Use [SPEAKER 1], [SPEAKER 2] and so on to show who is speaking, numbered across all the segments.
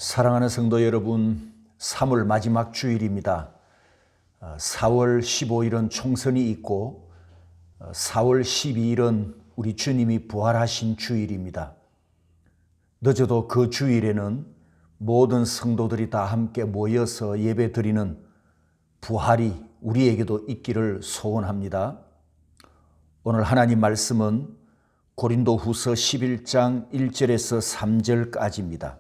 [SPEAKER 1] 사랑하는 성도 여러분, 3월 마지막 주일입니다. 4월 15일은 총선이 있고 4월 12일은 우리 주님이 부활하신 주일입니다. 늦어도 그 주일에는 모든 성도들이 다 함께 모여서 예배드리는 부활이 우리에게도 있기를 소원합니다. 오늘 하나님 말씀은 고린도후서 11장 1절에서 3절까지입니다.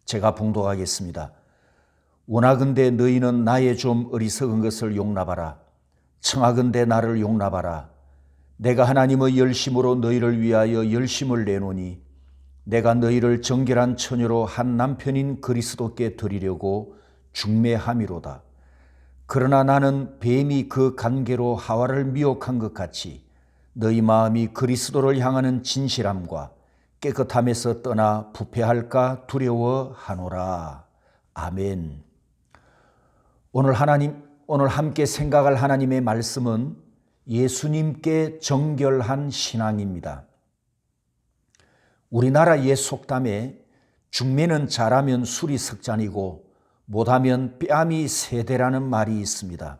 [SPEAKER 1] 제가 봉독하겠습니다. 원하건대 너희는 나의 좀 어리석은 것을 용납하라. 청하건대 나를 용납하라. 내가 하나님의 열심으로 너희를 위하여 열심을 내노니 내가 너희를 정결한 처녀로 한 남편인 그리스도께 드리려고 중매함이로다. 그러나 나는 뱀이 그 간계로 하와를 미혹한 것 같이 너희 마음이 그리스도를 향하는 진실함과 깨끗함에서 떠나 부패할까 두려워하노라. 아멘. 오늘 함께 생각할 하나님의 말씀은 예수님께 정결한 신앙입니다. 우리나라 옛 속담에 중매는 잘하면 술이 석잔이고 못하면 뺨이 세대라는 말이 있습니다.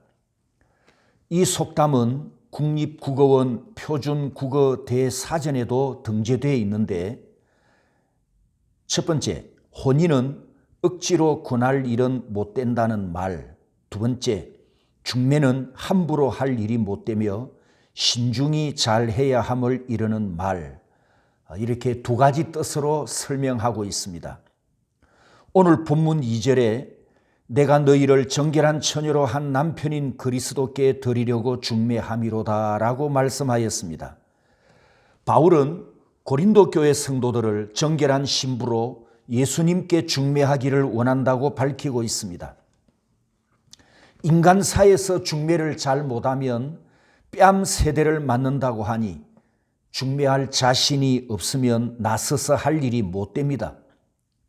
[SPEAKER 1] 이 속담은 국립국어원 표준국어 대사전에도 등재되어 있는데, 첫 번째, 혼인은 억지로 권할 일은 못 된다는 말. 두 번째, 중매는 함부로 할 일이 못 되며 신중히 잘해야 함을 이르는 말. 이렇게 두 가지 뜻으로 설명하고 있습니다. 오늘 본문 2절에 내가 너희를 정결한 처녀로 한 남편인 그리스도께 드리려고 중매함이로다 라고 말씀하였습니다. 바울은 고린도 교회 성도들을 정결한 신부로 예수님께 중매하기를 원한다고 밝히고 있습니다. 인간사에서 중매를 잘 못하면 뺨 세대를 맞는다고 하니 중매할 자신이 없으면 나서서 할 일이 못 됩니다.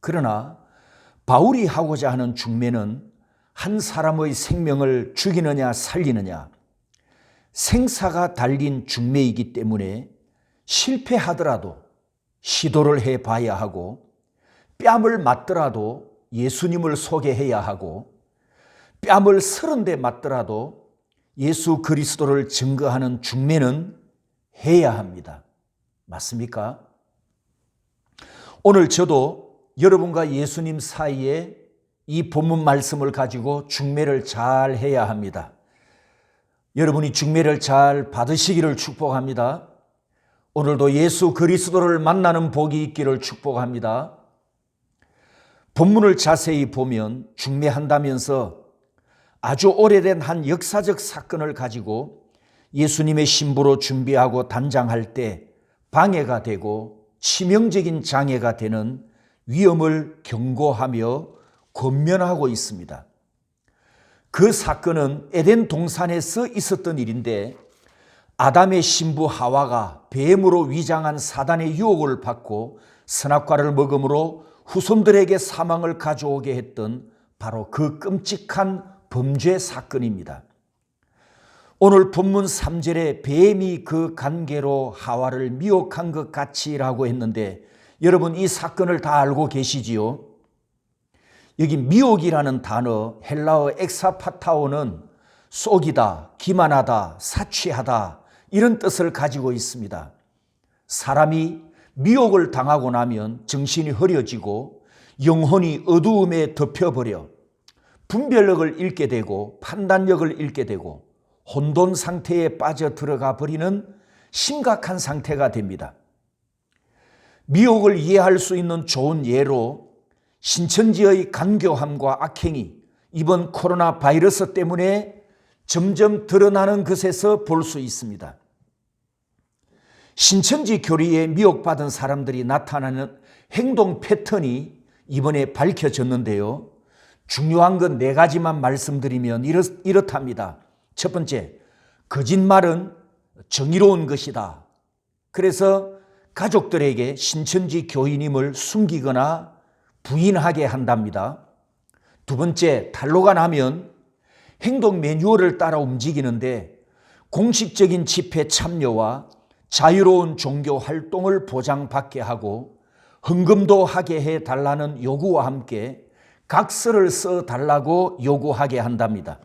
[SPEAKER 1] 그러나 바울이 하고자 하는 중매는 한 사람의 생명을 죽이느냐 살리느냐, 생사가 달린 중매이기 때문에 실패하더라도 시도를 해봐야 하고, 뺨을 맞더라도 예수님을 소개해야 하고, 뺨을 30대 맞더라도 예수 그리스도를 증거하는 중매는 해야 합니다. 맞습니까? 오늘 저도 여러분과 예수님 사이에 이 본문 말씀을 가지고 중매를 잘 해야 합니다. 여러분이 중매를 잘 받으시기를 축복합니다. 오늘도 예수 그리스도를 만나는 복이 있기를 축복합니다. 본문을 자세히 보면 중매한다면서 아주 오래된 한 역사적 사건을 가지고 예수님의 신부로 준비하고 단장할 때 방해가 되고 치명적인 장애가 되는 위험을 경고하며 권면하고 있습니다. 그 사건은 에덴 동산에서 있었던 일인데, 아담의 신부 하와가 뱀으로 위장한 사단의 유혹을 받고 선악과를 먹음으로 후손들에게 사망을 가져오게 했던 바로 그 끔찍한 범죄 사건입니다. 오늘 본문 3절에 뱀이 그 간계로 하와를 미혹한 것 같이라고 했는데, 여러분 이 사건을 다 알고 계시지요? 여기 미혹이라는 단어, 헬라어 엑사파타오는 속이다, 기만하다, 사취하다 이런 뜻을 가지고 있습니다. 사람이 미혹을 당하고 나면 정신이 흐려지고 영혼이 어두움에 덮여버려 분별력을 잃게 되고 판단력을 잃게 되고 혼돈 상태에 빠져 들어가 버리는 심각한 상태가 됩니다. 미혹을 이해할 수 있는 좋은 예로 신천지의 간교함과 악행이 이번 코로나 바이러스 때문에 점점 드러나는 것에서 볼 수 있습니다. 신천지 교리에 미혹받은 사람들이 나타나는 행동 패턴이 이번에 밝혀졌는데요. 중요한 건 4가지만 말씀드리면 이렇답니다. 첫 번째, 거짓말은 정의로운 것이다. 그래서 가족들에게 신천지 교인임을 숨기거나 부인하게 한답니다. 두 번째, 탄로가 나면 행동 매뉴얼을 따라 움직이는데 공식적인 집회 참여와 자유로운 종교 활동을 보장받게 하고 헌금도 하게 해달라는 요구와 함께 각서를 써달라고 요구하게 한답니다.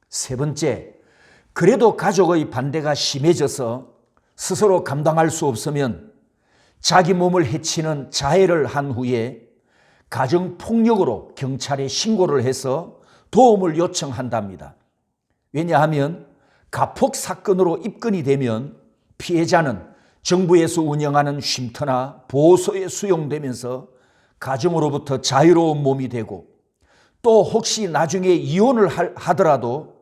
[SPEAKER 1] 세 번째, 그래도 가족의 반대가 심해져서 스스로 감당할 수 없으면 자기 몸을 해치는 자해를 한 후에 가정폭력으로 경찰에 신고를 해서 도움을 요청한답니다. 왜냐하면 가폭 사건으로 입건이 되면 피해자는 정부에서 운영하는 쉼터나 보호소에 수용되면서 가정으로부터 자유로운 몸이 되고, 또 혹시 나중에 이혼을 하더라도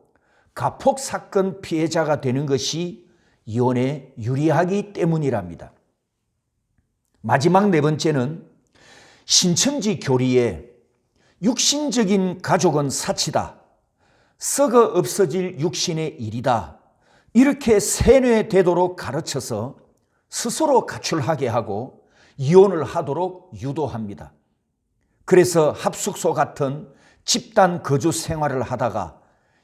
[SPEAKER 1] 가폭 사건 피해자가 되는 것이 이혼에 유리하기 때문이랍니다. 마지막 네 번째는 신천지 교리에 육신적인 가족은 사치다, 썩어 없어질 육신의 일이다, 이렇게 세뇌되도록 가르쳐서 스스로 가출하게 하고 이혼을 하도록 유도합니다. 그래서 합숙소 같은 집단 거주 생활을 하다가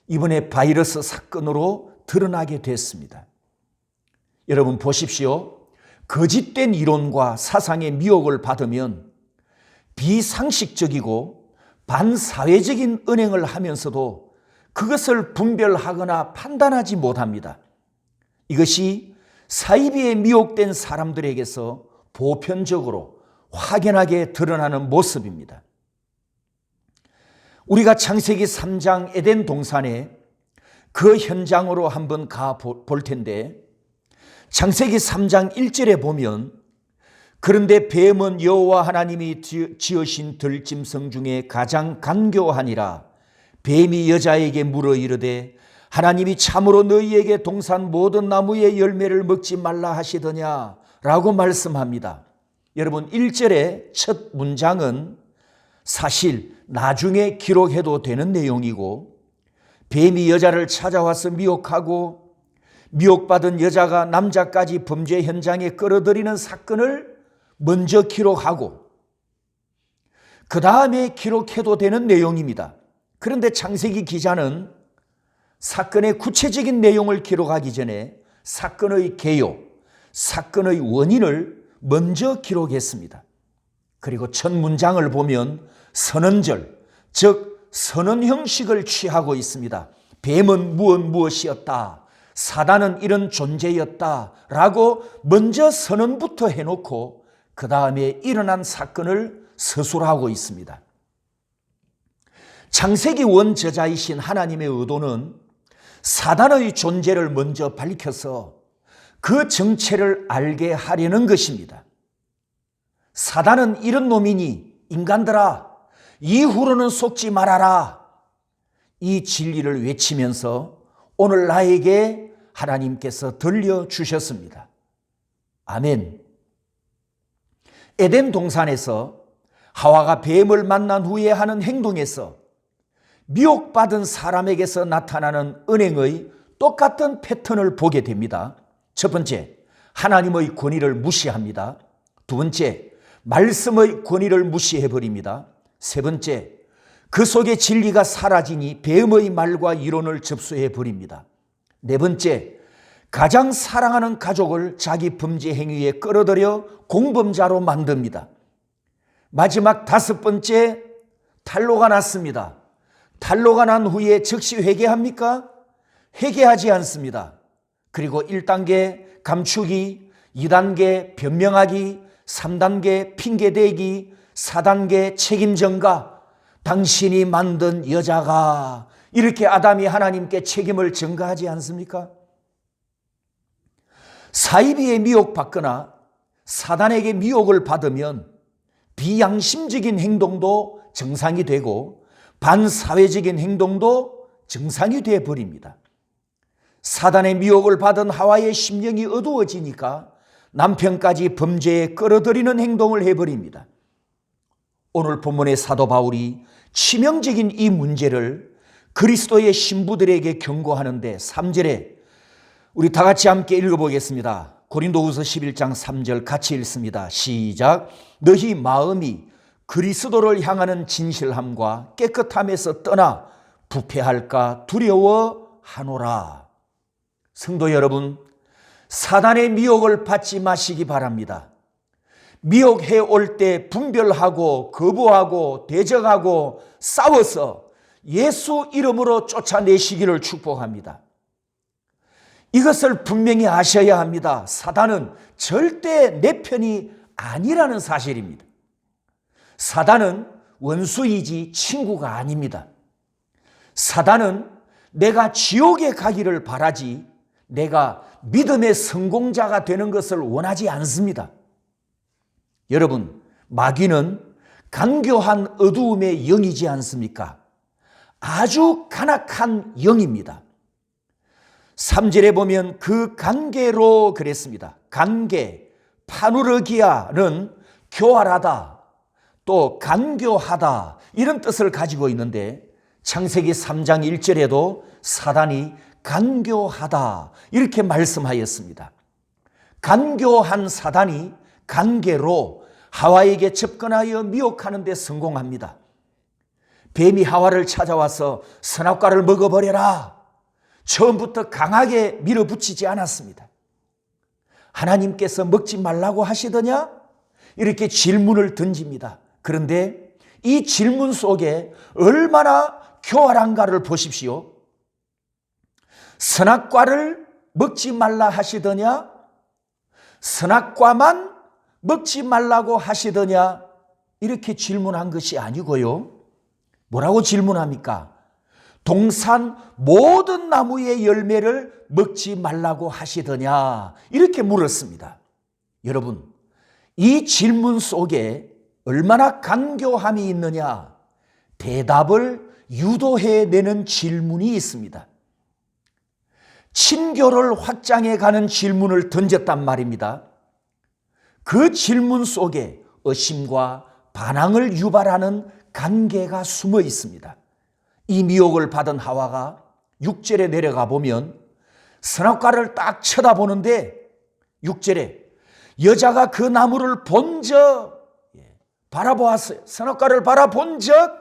[SPEAKER 1] 이번에 바이러스 사건으로 드러나게 됐습니다. 여러분 보십시오. 거짓된 이론과 사상의 미혹을 받으면 비상식적이고 반사회적인 언행을 하면서도 그것을 분별하거나 판단하지 못합니다. 이것이 사이비에 미혹된 사람들에게서 보편적으로 확연하게 드러나는 모습입니다. 우리가 창세기 3장 에덴 동산에 그 현장으로 한번 가 볼 텐데, 창세기 3장 1절에 보면, 그런데 뱀은 여호와 하나님이 지으신 들짐승 중에 가장 간교하니라. 뱀이 여자에게 물어 이르되 하나님이 참으로 너희에게 동산 모든 나무의 열매를 먹지 말라 하시더냐 라고 말씀합니다. 여러분 1절의 첫 문장은 사실 나중에 기록해도 되는 내용이고, 뱀이 여자를 찾아와서 미혹하고 미혹받은 여자가 남자까지 범죄 현장에 끌어들이는 사건을 먼저 기록하고 그 다음에 기록해도 되는 내용입니다. 그런데 창세기 기자는 사건의 구체적인 내용을 기록하기 전에 사건의 개요, 사건의 원인을 먼저 기록했습니다. 그리고 첫 문장을 보면 선언절, 즉 선언 형식을 취하고 있습니다. 뱀은 무엇이었다, 사단은 이런 존재였다 라고 먼저 선언부터 해놓고 그 다음에 일어난 사건을 서술하고 있습니다. 창세기 원저자이신 하나님의 의도는 사단의 존재를 먼저 밝혀서 그 정체를 알게 하려는 것입니다. 사단은 이런 놈이니 인간들아 이후로는 속지 말아라, 이 진리를 외치면서 오늘 나에게 하나님께서 들려주셨습니다. 아멘. 에덴 동산에서 하와가 뱀을 만난 후에 하는 행동에서 미혹받은 사람에게서 나타나는 은행의 똑같은 패턴을 보게 됩니다. 첫 번째, 하나님의 권위를 무시합니다. 두 번째, 말씀의 권위를 무시해버립니다. 세 번째, 그 속에 진리가 사라지니 뱀의 말과 이론을 접수해버립니다. 네 번째, 가장 사랑하는 가족을 자기 범죄 행위에 끌어들여 공범자로 만듭니다. 마지막 다섯 번째, 탄로가 났습니다. 탄로가 난 후에 즉시 회개합니까? 회개하지 않습니다. 그리고 1단계 감추기, 2단계 변명하기, 3단계 핑계대기, 4단계 책임 전가, 당신이 만든 여자가, 이렇게 아담이 하나님께 책임을 전가하지 않습니까? 사이비에 미혹받거나 사단에게 미혹을 받으면 비양심적인 행동도 정상이 되고 반사회적인 행동도 정상이 되어버립니다. 사단의 미혹을 받은 하와의 심령이 어두워지니까 남편까지 범죄에 끌어들이는 행동을 해버립니다. 오늘 본문의 사도 바울이 치명적인 이 문제를 그리스도의 신부들에게 경고하는데 3절에 우리 다 같이 함께 읽어보겠습니다. 고린도후서 11장 3절 같이 읽습니다. 시작. 너희 마음이 그리스도를 향하는 진실함과 깨끗함에서 떠나 부패할까 두려워하노라. 성도 여러분, 사단의 미혹을 받지 마시기 바랍니다. 미혹해 올 때 분별하고 거부하고 대적하고 싸워서 예수 이름으로 쫓아내시기를 축복합니다. 이것을 분명히 아셔야 합니다. 사단은 절대 내 편이 아니라는 사실입니다. 사단은 원수이지 친구가 아닙니다. 사단은 내가 지옥에 가기를 바라지 내가 믿음의 성공자가 되는 것을 원하지 않습니다. 여러분, 마귀는 간교한 어두움의 영이지 않습니까? 아주 간악한 영입니다. 3절에 보면 그 간계로 그랬습니다. 간계, 파누르기아는 교활하다, 또 간교하다 이런 뜻을 가지고 있는데 창세기 3장 1절에도 사단이 간교하다 이렇게 말씀하였습니다. 간교한 사단이 간계로 하와에게 접근하여 미혹하는 데 성공합니다. 뱀이 하와를 찾아와서 선악과를 먹어버려라. 처음부터 강하게 밀어붙이지 않았습니다. 하나님께서 먹지 말라고 하시더냐? 이렇게 질문을 던집니다. 그런데 이 질문 속에 얼마나 교활한가를 보십시오. 선악과를 먹지 말라 하시더냐? 선악과만 먹지 말라고 하시더냐? 이렇게 질문한 것이 아니고요. 뭐라고 질문합니까? 동산 모든 나무의 열매를 먹지 말라고 하시더냐? 이렇게 물었습니다. 여러분, 이 질문 속에 얼마나 간교함이 있느냐? 대답을 유도해내는 질문이 있습니다. 친교를 확장해 가는 질문을 던졌단 말입니다. 그 질문 속에 의심과 반항을 유발하는 관계가 숨어 있습니다. 이 미혹을 받은 하와가 6절에 내려가 보면 선악과를 딱 쳐다보는데 6절에 여자가 그 나무를 본 적 바라보았어요. 선악과를 바라본 적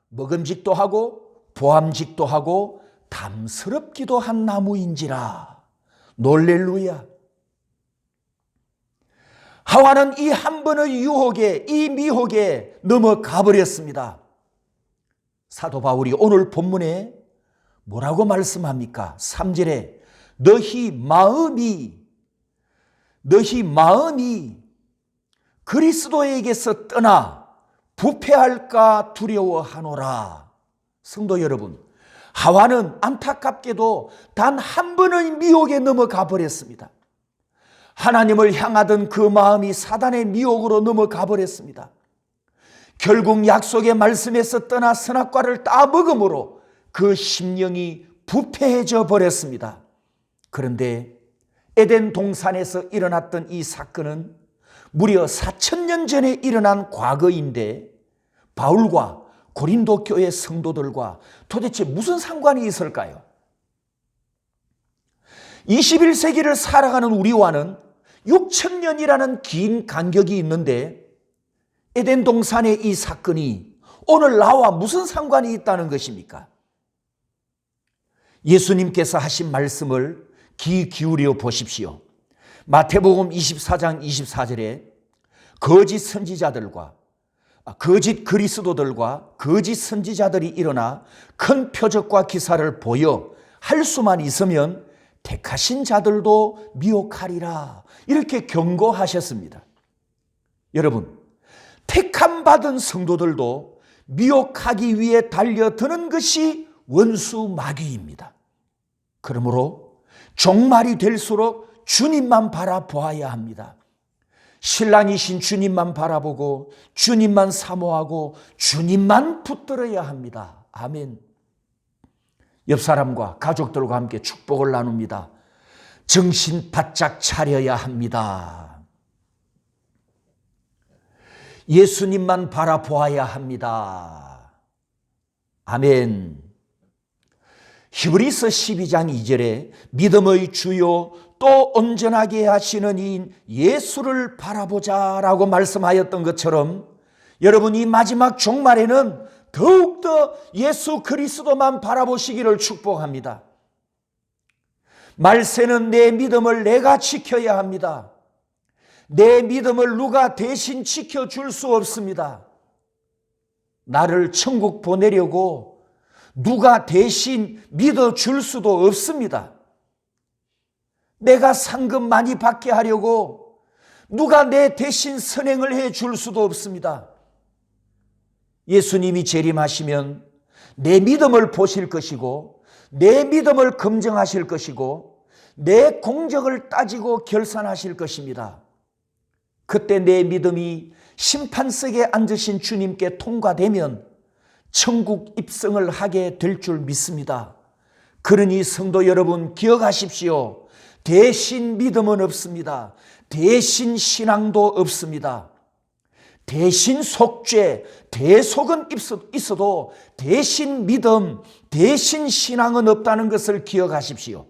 [SPEAKER 1] 먹음직도 하고 보암직도 하고 담스럽기도 한 나무인지라. 놀렐루야. 하와는 이 한 번의 유혹에, 이 미혹에 넘어가 버렸습니다. 사도 바울이 오늘 본문에 뭐라고 말씀합니까? 3절에 너희 마음이 그리스도에게서 떠나 부패할까 두려워하노라. 성도 여러분, 하와는 안타깝게도 단 한 번의 미혹에 넘어가 버렸습니다. 하나님을 향하던 그 마음이 사단의 미혹으로 넘어가 버렸습니다. 결국 약속의 말씀에서 떠나 선악과를 따 먹음으로 그 심령이 부패해져 버렸습니다. 그런데 에덴 동산에서 일어났던 이 사건은 무려 4000년 전에 일어난 과거인데 바울과 고린도 교회 성도들과 도대체 무슨 상관이 있을까요? 21세기를 살아가는 우리와는 6000년이라는 긴 간격이 있는데 에덴 동산의 이 사건이 오늘 나와 무슨 상관이 있다는 것입니까? 예수님께서 하신 말씀을 귀 기울여 보십시오. 마태복음 24장 24절에 거짓 선지자들과 거짓 그리스도들과 거짓 선지자들이 일어나 큰 표적과 기사를 보여 할 수만 있으면 택하신 자들도 미혹하리라. 이렇게 경고하셨습니다. 여러분, 택함 받은 성도들도 미혹하기 위해 달려드는 것이 원수 마귀입니다. 그러므로 종말이 될수록 주님만 바라보아야 합니다. 신랑이신 주님만 바라보고 주님만 사모하고 주님만 붙들어야 합니다. 아멘. 옆 사람과 가족들과 함께 축복을 나눕니다. 정신 바짝 차려야 합니다. 예수님만 바라보아야 합니다. 아멘. 히브리서 12장 2절에 믿음의 주요 또 온전하게 하시는 이인 예수를 바라보자라고 말씀하였던 것처럼 여러분, 이 마지막 종말에는 더욱더 예수 그리스도만 바라보시기를 축복합니다. 말세는 내 믿음을 내가 지켜야 합니다. 내 믿음을 누가 대신 지켜줄 수 없습니다. 나를 천국 보내려고 누가 대신 믿어줄 수도 없습니다. 내가 상금 많이 받게 하려고 누가 내 대신 선행을 해줄 수도 없습니다. 예수님이 재림하시면 내 믿음을 보실 것이고 내 믿음을 검증하실 것이고 내 공적을 따지고 결산하실 것입니다. 그때 내 믿음이 심판석에 앉으신 주님께 통과되면 천국 입성을 하게 될 줄 믿습니다. 그러니 성도 여러분 기억하십시오. 대신 믿음은 없습니다. 대신 신앙도 없습니다. 대신 속죄, 대속은 있어도 대신 믿음, 대신 신앙은 없다는 것을 기억하십시오.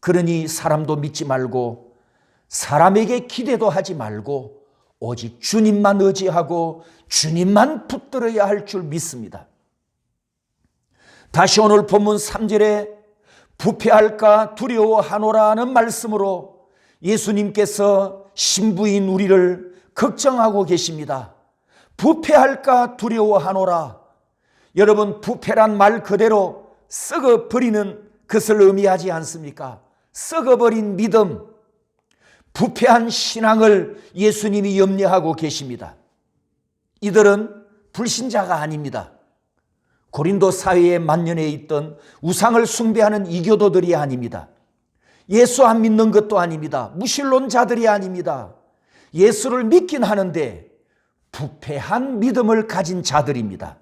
[SPEAKER 1] 그러니 사람도 믿지 말고 사람에게 기대도 하지 말고 오직 주님만 의지하고 주님만 붙들어야 할 줄 믿습니다. 다시 오늘 본문 3절에 부패할까 두려워하노라는 말씀으로 예수님께서 신부인 우리를 걱정하고 계십니다. 부패할까 두려워하노라. 여러분, 부패란 말 그대로 썩어버리는 것을 의미하지 않습니까? 썩어버린 믿음, 부패한 신앙을 예수님이 염려하고 계십니다. 이들은 불신자가 아닙니다. 고린도 사회에 만연해 있던 우상을 숭배하는 이교도들이 아닙니다. 예수 안 믿는 것도 아닙니다. 무신론자들이 아닙니다. 예수를 믿긴 하는데 부패한 믿음을 가진 자들입니다.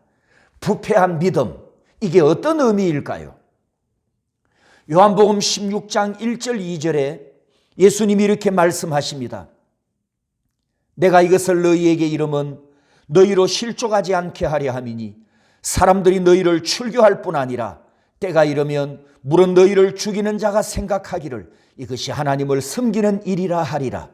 [SPEAKER 1] 부패한 믿음, 이게 어떤 의미일까요? 요한복음 16장 1절 2절에 예수님이 이렇게 말씀하십니다. 내가 이것을 너희에게 이름은 너희로 실족하지 않게 하려 함이니 사람들이 너희를 출교할 뿐 아니라 때가 이르면 물은 너희를 죽이는 자가 생각하기를 이것이 하나님을 섬기는 일이라 하리라.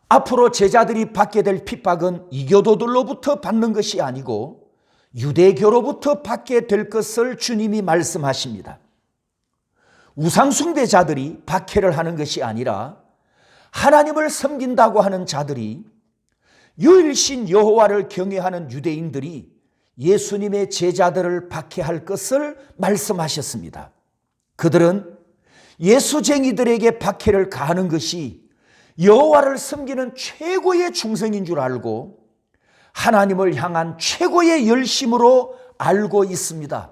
[SPEAKER 1] 앞으로 제자들이 받게 될 핍박은 이교도들로부터 받는 것이 아니고 유대교로부터 받게 될 것을 주님이 말씀하십니다. 우상숭배자들이 박해를 하는 것이 아니라 하나님을 섬긴다고 하는 자들이, 유일신 여호와를 경외하는 유대인들이 예수님의 제자들을 박해할 것을 말씀하셨습니다. 그들은 예수쟁이들에게 박해를 가하는 것이 여호와를 섬기는 최고의 충성인 줄 알고 하나님을 향한 최고의 열심으로 알고 있습니다.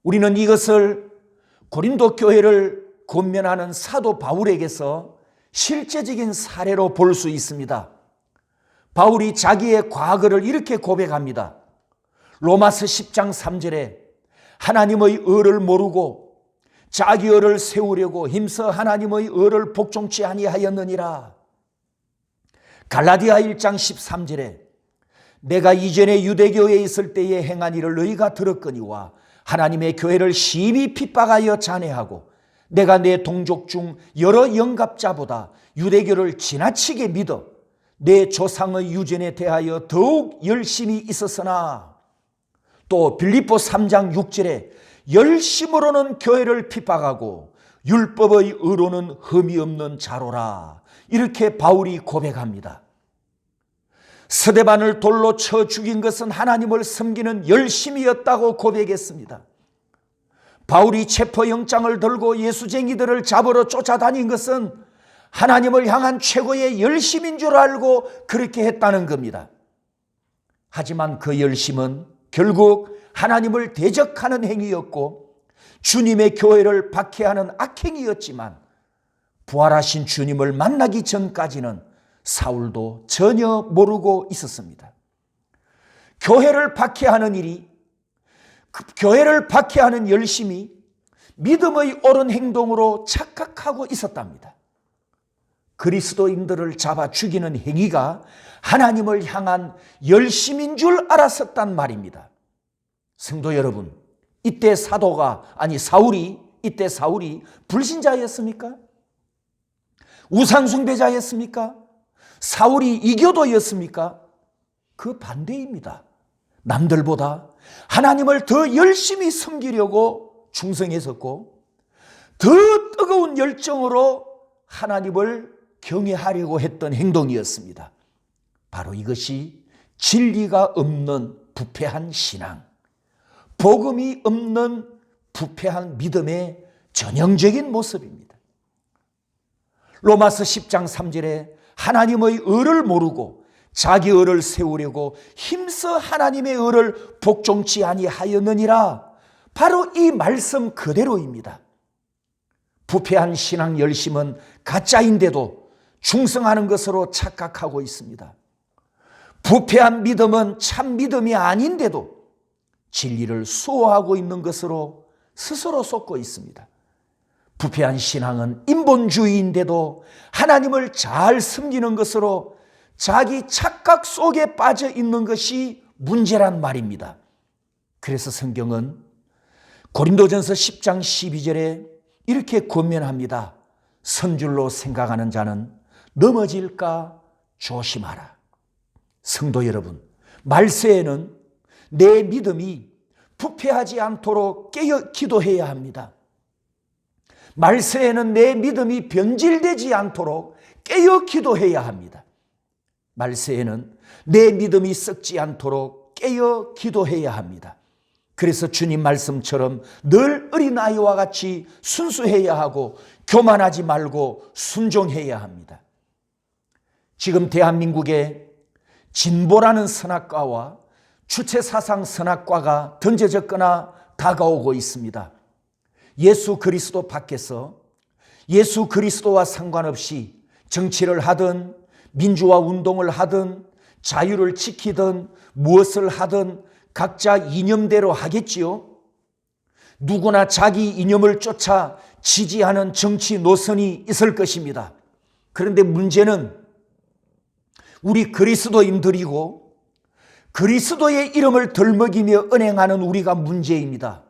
[SPEAKER 1] 우리는 이것을 고린도 교회를 권면하는 사도 바울에게서 실제적인 사례로 볼 수 있습니다. 바울이 자기의 과거를 이렇게 고백합니다. 로마서 10장 3절에 하나님의 의를 모르고 자기 의를 세우려고 힘써 하나님의 의를 복종치 아니하였느니라. 갈라디아 1장 13절에 내가 이전에 유대교에 있을 때에 행한 일을 너희가 들었거니와 하나님의 교회를 심히 핍박하여 잔해하고 내가 내 동족 중 여러 영갑자보다 유대교를 지나치게 믿어 내 조상의 유전에 대하여 더욱 열심히 있었으나, 또 빌립보 3장 6절에 열심으로는 교회를 핍박하고 율법의 의로는 흠이 없는 자로라. 이렇게 바울이 고백합니다. 스데반을 돌로 쳐 죽인 것은 하나님을 섬기는 열심이었다고 고백했습니다. 바울이 체포영장을 들고 예수쟁이들을 잡으러 쫓아다닌 것은 하나님을 향한 최고의 열심인 줄 알고 그렇게 했다는 겁니다. 하지만 그 열심은 결국 하나님을 대적하는 행위였고 주님의 교회를 박해하는 악행이었지만 부활하신 주님을 만나기 전까지는 사울도 전혀 모르고 있었습니다. 교회를 박해하는 일이, 교회를 박해하는 열심이 믿음의 옳은 행동으로 착각하고 있었답니다. 그리스도인들을 잡아 죽이는 행위가 하나님을 향한 열심인 줄 알았었단 말입니다. 성도 여러분, 이때 사울이 불신자였습니까? 우상숭배자였습니까? 사울이 이교도였습니까? 그 반대입니다. 남들보다 하나님을 더 열심히 섬기려고 충성했었고 더 뜨거운 열정으로 하나님을 경외하려고 했던 행동이었습니다. 바로 이것이 진리가 없는 부패한 신앙, 복음이 없는 부패한 믿음의 전형적인 모습입니다. 로마서 10장 3절에 하나님의 의를 모르고 자기 의를 세우려고 힘써 하나님의 의를 복종치 아니하였느니라. 바로 이 말씀 그대로입니다. 부패한 신앙 열심은 가짜인데도 충성하는 것으로 착각하고 있습니다. 부패한 믿음은 참 믿음이 아닌데도 진리를 수호하고 있는 것으로 스스로 속고 있습니다. 부패한 신앙은 인본주의인데도 하나님을 잘 섬기는 것으로 자기 착각 속에 빠져 있는 것이 문제란 말입니다. 그래서 성경은 고린도전서 10장 12절에 이렇게 권면합니다. 선줄로 생각하는 자는 넘어질까 조심하라. 성도 여러분, 말세에는 내 믿음이 부패하지 않도록 깨어 기도해야 합니다. 말세에는 내 믿음이 변질되지 않도록 깨어 기도해야 합니다. 말세에는 내 믿음이 썩지 않도록 깨어 기도해야 합니다. 그래서 주님 말씀처럼 늘 어린아이와 같이 순수해야 하고 교만하지 말고 순종해야 합니다. 지금 대한민국에 진보라는 선악과와 주체사상 선악과가 던져졌거나 다가오고 있습니다. 예수 그리스도 밖에서 예수 그리스도와 상관없이 정치를 하든 민주화 운동을 하든 자유를 지키든 무엇을 하든 각자 이념대로 하겠지요. 누구나 자기 이념을 쫓아 지지하는 정치 노선이 있을 것입니다. 그런데 문제는 우리 그리스도인들이고 그리스도의 이름을 덜먹이며 은행하는 우리가 문제입니다.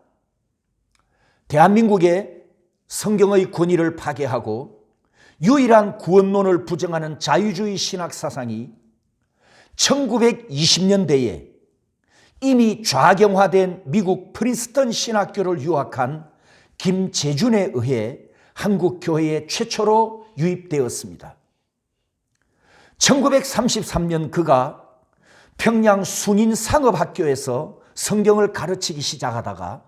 [SPEAKER 1] 대한민국에 성경의 권위를 파괴하고 유일한 구원론을 부정하는 자유주의 신학 사상이 1920년대에 이미 좌경화된 미국 프린스턴 신학교를 유학한 김재준에 의해 한국 교회에 최초로 유입되었습니다. 1933년 그가 평양 숭인상업학교에서 성경을 가르치기 시작하다가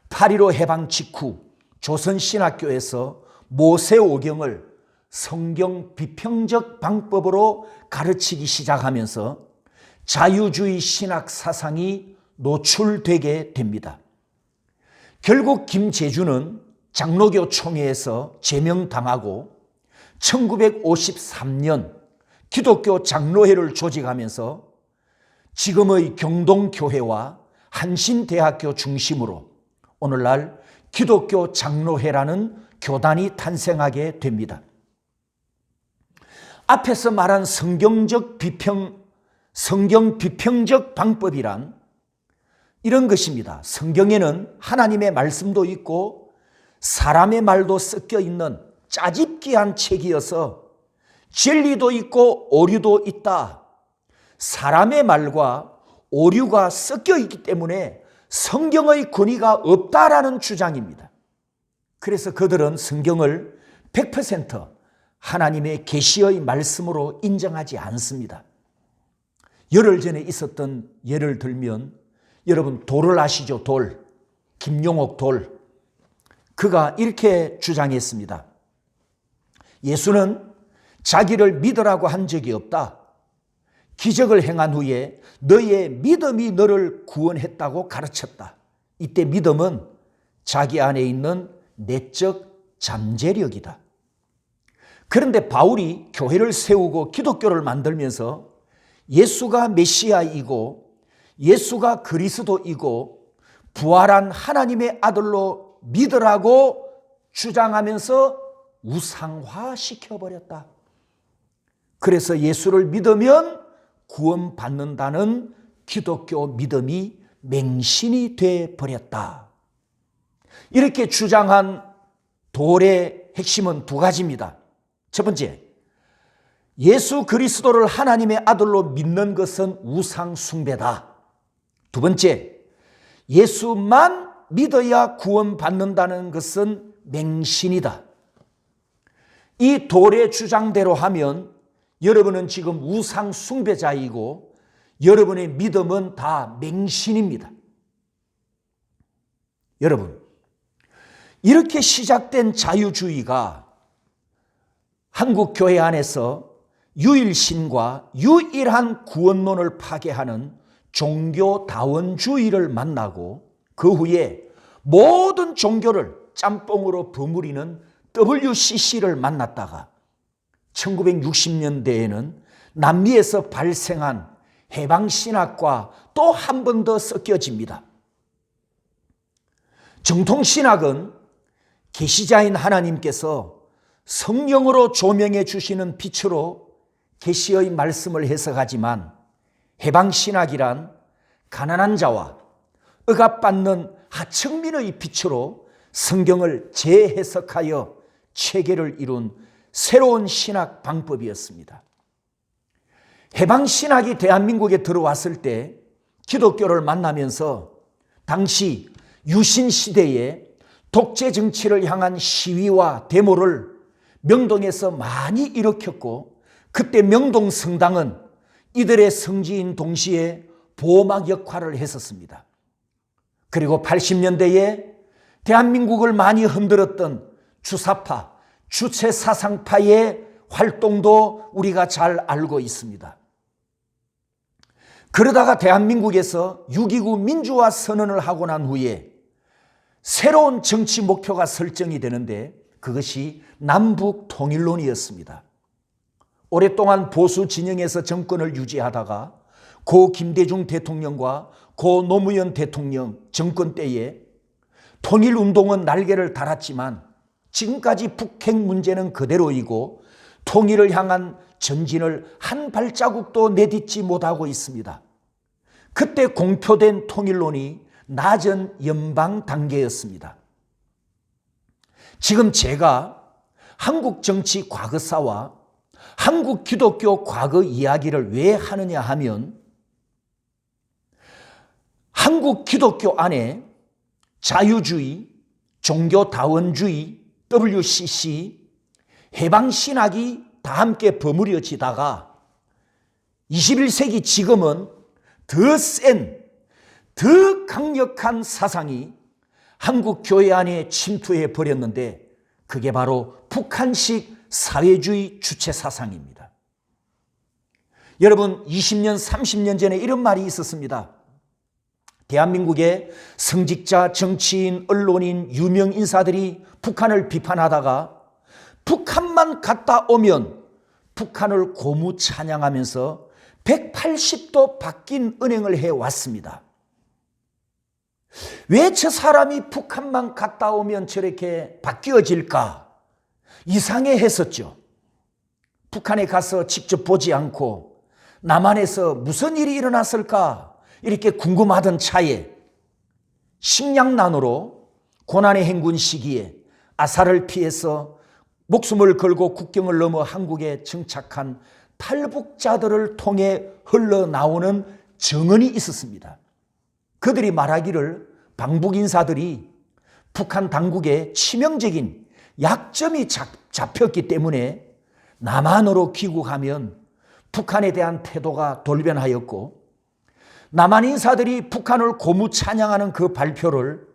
[SPEAKER 1] 8.15 해방 직후 조선신학교에서 모세오경을 성경 비평적 방법으로 가르치기 시작하면서 자유주의 신학 사상이 노출되게 됩니다. 결국 김재준은 장로교 총회에서 제명당하고 1953년 기독교 장로회를 조직하면서 지금의 경동교회와 한신대학교 중심으로 오늘날 기독교 장로회라는 교단이 탄생하게 됩니다. 앞에서 말한 성경 비평적 방법이란 이런 것입니다. 성경에는 하나님의 말씀도 있고 사람의 말도 섞여 있는 짜집기한 책이어서 진리도 있고 오류도 있다. 사람의 말과 오류가 섞여 있기 때문에 성경의 권위가 없다라는 주장입니다. 그래서 그들은 성경을 100% 하나님의 계시의 말씀으로 인정하지 않습니다. 열흘 전에 있었던 예를 들면 여러분 돌을 아시죠? 돌. 김용옥 돌. 그가 이렇게 주장했습니다. 예수는 자기를 믿으라고 한 적이 없다. 기적을 행한 후에 너의 믿음이 너를 구원했다고 가르쳤다. 이때 믿음은 자기 안에 있는 내적 잠재력이다. 그런데 바울이 교회를 세우고 기독교를 만들면서 예수가 메시아이고 예수가 그리스도이고 부활한 하나님의 아들로 믿으라고 주장하면서 우상화시켜버렸다. 그래서 예수를 믿으면 구원받는다는 기독교 믿음이 맹신이 되어버렸다. 이렇게 주장한 돌의 핵심은 두 가지입니다. 첫 번째, 예수 그리스도를 하나님의 아들로 믿는 것은 우상 숭배다. 두 번째, 예수만 믿어야 구원받는다는 것은 맹신이다. 이 돌의 주장대로 하면 여러분은 지금 우상 숭배자이고 여러분의 믿음은 다 맹신입니다. 여러분, 이렇게 시작된 자유주의가 한국 교회 안에서 유일신과 유일한 구원론을 파괴하는 종교다원주의를 만나고 그 후에 모든 종교를 짬뽕으로 버무리는 WCC를 만났다가 1960년대에는 남미에서 발생한 해방신학과 또 한 번 더 섞여집니다. 정통신학은 계시자인 하나님께서 성령으로 조명해 주시는 빛으로 계시의 말씀을 해석하지만 해방신학이란 가난한 자와 억압받는 하층민의 빛으로 성경을 재해석하여 체계를 이룬 새로운 신학 방법이었습니다. 해방신학이 대한민국에 들어왔을 때 기독교를 만나면서 당시 유신시대에 독재 정치를 향한 시위와 데모를 명동에서 많이 일으켰고 그때 명동 성당은 이들의 성지인 동시에 보호막 역할을 했었습니다. 그리고 80년대에 대한민국을 많이 흔들었던 주사파, 주체사상파의 활동도 우리가 잘 알고 있습니다. 그러다가 대한민국에서 6.29 민주화 선언을 하고 난 후에 새로운 정치 목표가 설정이 되는데 그것이 남북 통일론이었습니다. 오랫동안 보수 진영에서 정권을 유지하다가 고 김대중 대통령과 고 노무현 대통령 정권 때에 통일운동은 날개를 달았지만 지금까지 북핵 문제는 그대로이고 통일을 향한 전진을 한 발자국도 내딛지 못하고 있습니다. 그때 공표된 통일론이 낮은 연방 단계였습니다. 지금 제가 한국 정치 과거사와 한국 기독교 과거 이야기를 왜 하느냐 하면 한국 기독교 안에 자유주의, 종교다원주의, WCC, 해방신학이 다 함께 버무려지다가 21세기 지금은 더 센, 더 강력한 사상이 한국 교회 안에 침투해 버렸는데 그게 바로 북한식 사회주의 주체 사상입니다. 여러분 20년, 30년 전에 이런 말이 있었습니다. 대한민국의 성직자, 정치인, 언론인, 유명 인사들이 북한을 비판하다가 북한만 갔다 오면 북한을 고무 찬양하면서 180도 바뀐 은행을 해왔습니다. 왜 저 사람이 북한만 갔다 오면 저렇게 바뀌어질까? 이상해 했었죠. 북한에 가서 직접 보지 않고 남한에서 무슨 일이 일어났을까? 이렇게 궁금하던 차에 식량난으로 고난의 행군 시기에 아사를 피해서 목숨을 걸고 국경을 넘어 한국에 정착한 탈북자들을 통해 흘러나오는 정언이 있었습니다. 그들이 말하기를 방북 인사들이 북한 당국에 치명적인 약점이 잡혔기 때문에 남한으로 귀국하면 북한에 대한 태도가 돌변하였고 남한 인사들이 북한을 고무 찬양하는 그 발표를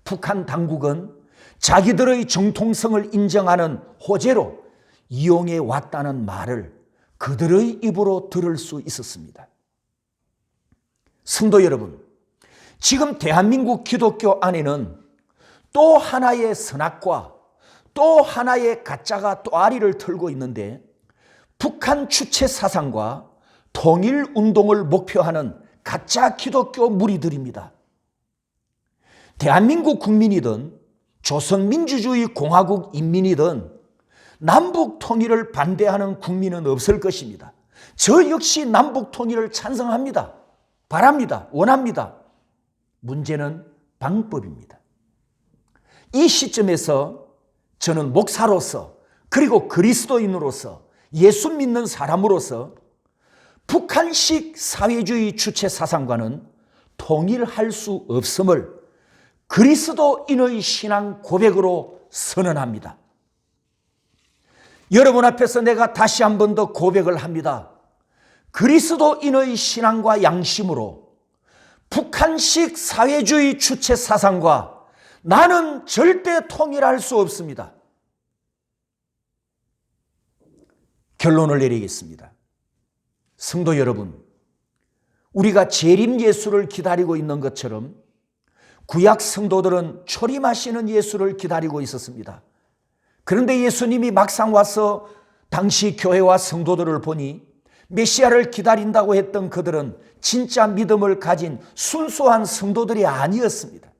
[SPEAKER 1] 북한 당국은 자기들의 정통성을 인정하는 호재로 이용해 왔다는 말을 그들의 입으로 들을 수 있었습니다. 성도 여러분, 지금 대한민국 기독교 안에는 또 하나의 선악과 또 하나의 가짜가 또아리를 털고 있는데 북한 주체 사상과 통일운동을 목표하는 가짜 기독교 무리들입니다. 대한민국 국민이든 조선민주주의 공화국 인민이든 남북 통일을 반대하는 국민은 없을 것입니다. 저 역시 남북 통일을 찬성합니다. 바랍니다. 원합니다. 문제는 방법입니다. 이 시점에서 저는 목사로서 그리고 그리스도인으로서 예수 믿는 사람으로서 북한식 사회주의 주체 사상과는 통일할 수 없음을 그리스도인의 신앙 고백으로 선언합니다. 여러분 앞에서 내가 다시 한 번 더 고백을 합니다. 그리스도인의 신앙과 양심으로 북한식 사회주의 주체 사상과 나는 절대 통일할 수 없습니다. 결론을 내리겠습니다. 성도 여러분, 우리가 재림 예수를 기다리고 있는 것처럼 구약 성도들은 초림하시는 예수를 기다리고 있었습니다. 그런데 예수님이 막상 와서 당시 교회와 성도들을 보니 메시아를 기다린다고 했던 그들은 진짜 믿음을 가진 순수한 성도들이 아니었습니다.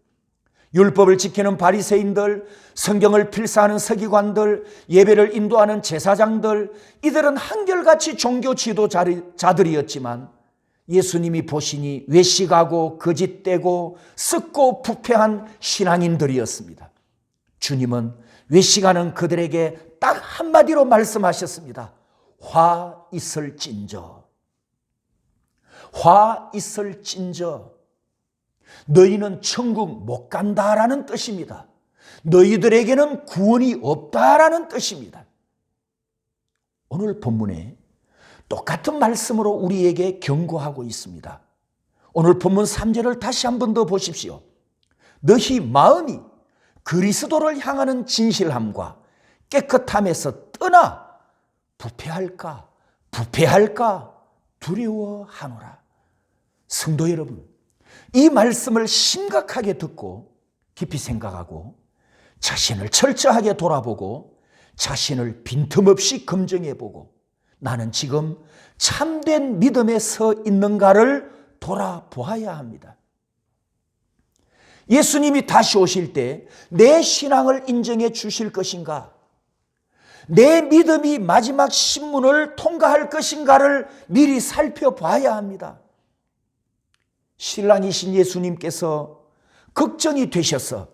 [SPEAKER 1] 율법을 지키는 바리새인들, 성경을 필사하는 서기관들, 예배를 인도하는 제사장들, 이들은 한결같이 종교 지도자들이었지만 예수님이 보시니 외식하고 거짓되고 썩고 부패한 신앙인들이었습니다. 주님은 외식하는 그들에게 딱 한마디로 말씀하셨습니다. 화 있을진저. 화 있을진저. 너희는 천국 못 간다라는 뜻입니다. 너희들에게는 구원이 없다라는 뜻입니다. 오늘 본문에 똑같은 말씀으로 우리에게 경고하고 있습니다. 오늘 본문 3절을 다시 한 번 더 보십시오. 너희 마음이 그리스도를 향하는 진실함과 깨끗함에서 떠나 부패할까 두려워하노라. 성도 여러분, 이 말씀을 심각하게 듣고 깊이 생각하고 자신을 철저하게 돌아보고 자신을 빈틈없이 검증해보고 나는 지금 참된 믿음에 서 있는가를 돌아보아야 합니다. 예수님이 다시 오실 때 내 신앙을 인정해 주실 것인가? 내 믿음이 마지막 신문을 통과할 것인가를 미리 살펴봐야 합니다. 신랑이신 예수님께서 걱정이 되셔서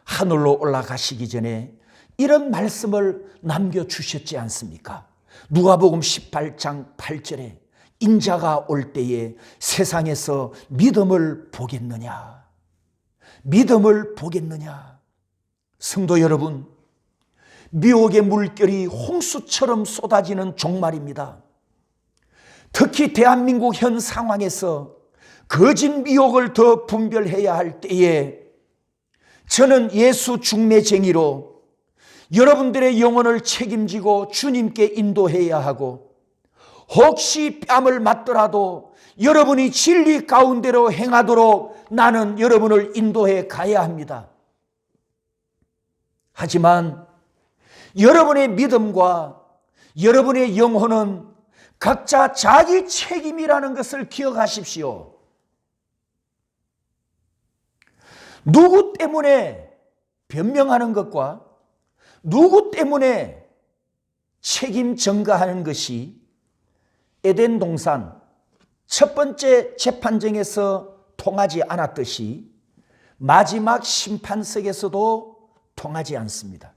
[SPEAKER 1] 하늘로 올라가시기 전에 이런 말씀을 남겨주셨지 않습니까? 누가복음 18장 8절에 인자가 올 때에 세상에서 믿음을 보겠느냐? 믿음을 보겠느냐? 성도 여러분, 미혹의 물결이 홍수처럼 쏟아지는 종말입니다. 특히 대한민국 현 상황에서 거짓 미혹을 더 분별해야 할 때에 저는 예수 중매쟁이로 여러분들의 영혼을 책임지고 주님께 인도해야 하고 혹시 뺨을 맞더라도 여러분이 진리 가운데로 행하도록 나는 여러분을 인도해 가야 합니다. 하지만 여러분의 믿음과 여러분의 영혼은 각자 자기 책임이라는 것을 기억하십시오. 누구 때문에 변명하는 것과 누구 때문에 책임 전가하는 것이 에덴 동산 첫 번째 재판정에서 통하지 않았듯이 마지막 심판석에서도 통하지 않습니다.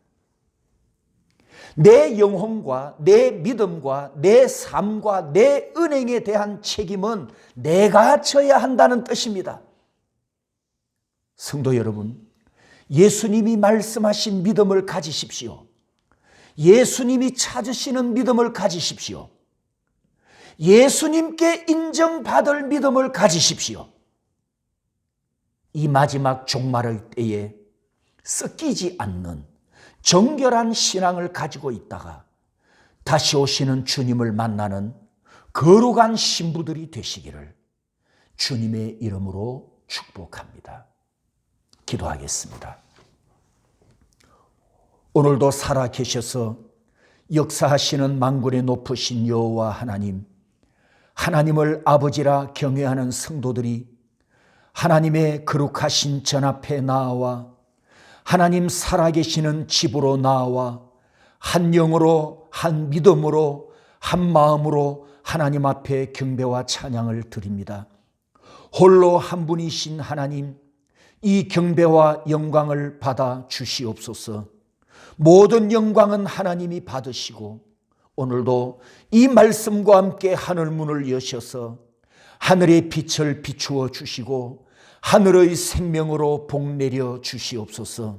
[SPEAKER 1] 내 영혼과 내 믿음과 내 삶과 내 은행에 대한 책임은 내가 져야 한다는 뜻입니다. 성도 여러분, 예수님이 말씀하신 믿음을 가지십시오. 예수님이 찾으시는 믿음을 가지십시오. 예수님께 인정받을 믿음을 가지십시오. 이 마지막 종말의 때에 섞이지 않는 정결한 신앙을 가지고 있다가 다시 오시는 주님을 만나는 거룩한 신부들이 되시기를 주님의 이름으로 축복합니다. 기도하겠습니다. 오늘도 살아 계셔서 역사하시는 만군의 높으신 여호와 하나님, 하나님을 아버지라 경외하는 성도들이 하나님의 거룩하신 전 앞에 나와 하나님 살아계시는 집으로 나와 한 영으로 한 믿음으로 한 마음으로 하나님 앞에 경배와 찬양을 드립니다. 홀로 한 분이신 하나님, 이 경배와 영광을 받아 주시옵소서. 모든 영광은 하나님이 받으시고 오늘도 이 말씀과 함께 하늘 문을 여셔서 하늘의 빛을 비추어 주시고 하늘의 생명으로 복 내려 주시옵소서.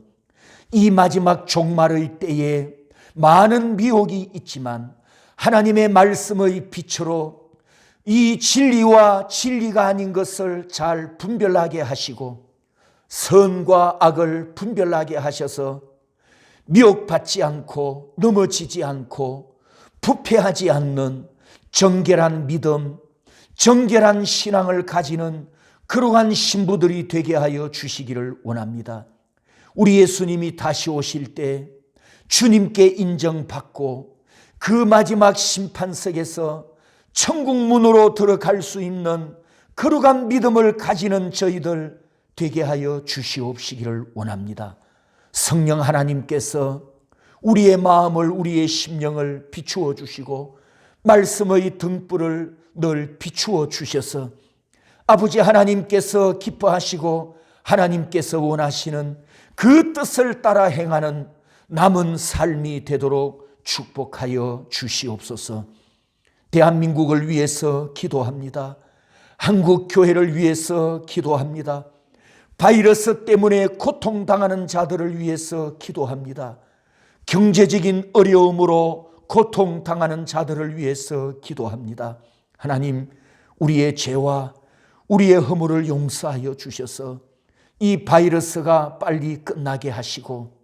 [SPEAKER 1] 이 마지막 종말의 때에 많은 미혹이 있지만 하나님의 말씀의 빛으로 이 진리와 진리가 아닌 것을 잘 분별하게 하시고 선과 악을 분별하게 하셔서 미혹받지 않고 넘어지지 않고 부패하지 않는 정결한 믿음, 정결한 신앙을 가지는 그러한 신부들이 되게 하여 주시기를 원합니다. 우리 예수님이 다시 오실 때 주님께 인정받고 그 마지막 심판석에서 천국 문으로 들어갈 수 있는 그러한 믿음을 가지는 저희들 되게 하여 주시옵시기를 원합니다. 성령 하나님께서 우리의 마음을, 우리의 심령을 비추어 주시고 말씀의 등불을 늘 비추어 주셔서 아버지 하나님께서 기뻐하시고 하나님께서 원하시는 그 뜻을 따라 행하는 남은 삶이 되도록 축복하여 주시옵소서. 대한민국을 위해서 기도합니다. 한국 교회를 위해서 기도합니다. 바이러스 때문에 고통당하는 자들을 위해서 기도합니다. 경제적인 어려움으로 고통당하는 자들을 위해서 기도합니다. 하나님, 우리의 죄와 우리의 허물을 용서하여 주셔서 이 바이러스가 빨리 끝나게 하시고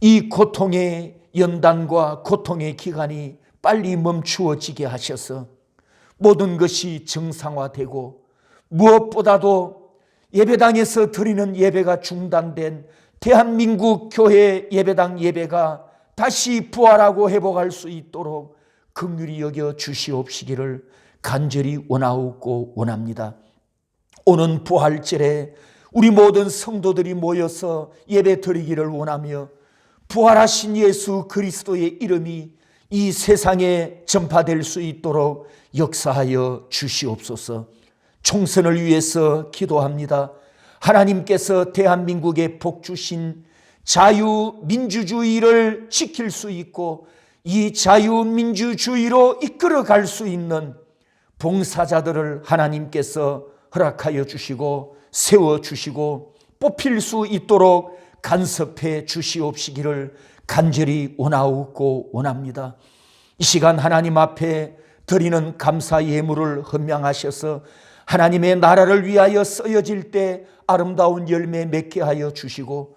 [SPEAKER 1] 이 고통의 연단과 고통의 기간이 빨리 멈추어지게 하셔서 모든 것이 정상화되고 무엇보다도 예배당에서 드리는 예배가 중단된 대한민국 교회 예배당 예배가 다시 부활하고 회복할 수 있도록 긍휼히 여겨 주시옵시기를 간절히 원하옵고 원합니다. 오는 부활절에 우리 모든 성도들이 모여서 예배 드리기를 원하며 부활하신 예수 그리스도의 이름이 이 세상에 전파될 수 있도록 역사하여 주시옵소서. 총선을 위해서 기도합니다. 하나님께서 대한민국에 복 주신 자유민주주의를 지킬 수 있고 이 자유민주주의로 이끌어갈 수 있는 봉사자들을 하나님께서 허락하여 주시고 세워주시고 뽑힐 수 있도록 간섭해 주시옵시기를 간절히 원하옵고 원합니다. 이 시간 하나님 앞에 드리는 감사 예물을 헌명하셔서 하나님의 나라를 위하여 쓰여질 때 아름다운 열매 맺게 하여 주시고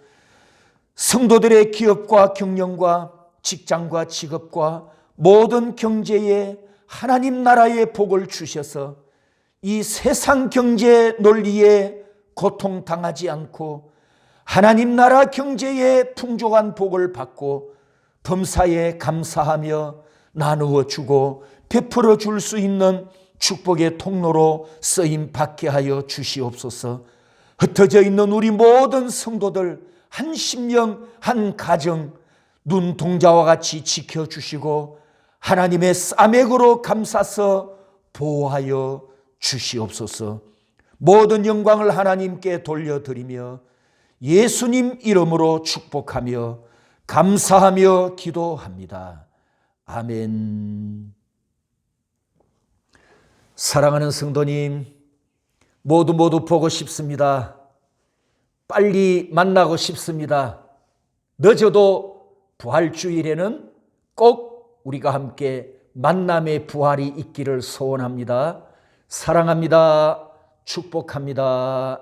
[SPEAKER 1] 성도들의 기업과 경영과 직장과 직업과 모든 경제에 하나님 나라의 복을 주셔서 이 세상 경제 논리에 고통당하지 않고 하나님 나라 경제에 풍족한 복을 받고 범사에 감사하며 나누어 주고 베풀어 줄 수 있는 축복의 통로로 쓰임 받게 하여 주시옵소서. 흩어져 있는 우리 모든 성도들 한 심령 한 가정 눈동자와 같이 지켜주시고 하나님의 싸맥으로 감싸서 보호하여 주시옵소서. 모든 영광을 하나님께 돌려드리며 예수님 이름으로 축복하며 감사하며 기도합니다. 아멘. 사랑하는 성도님, 모두 보고 싶습니다. 빨리 만나고 싶습니다. 늦어도 부활주일에는 꼭 우리가 함께 만남의 부활이 있기를 소원합니다. 사랑합니다. 축복합니다.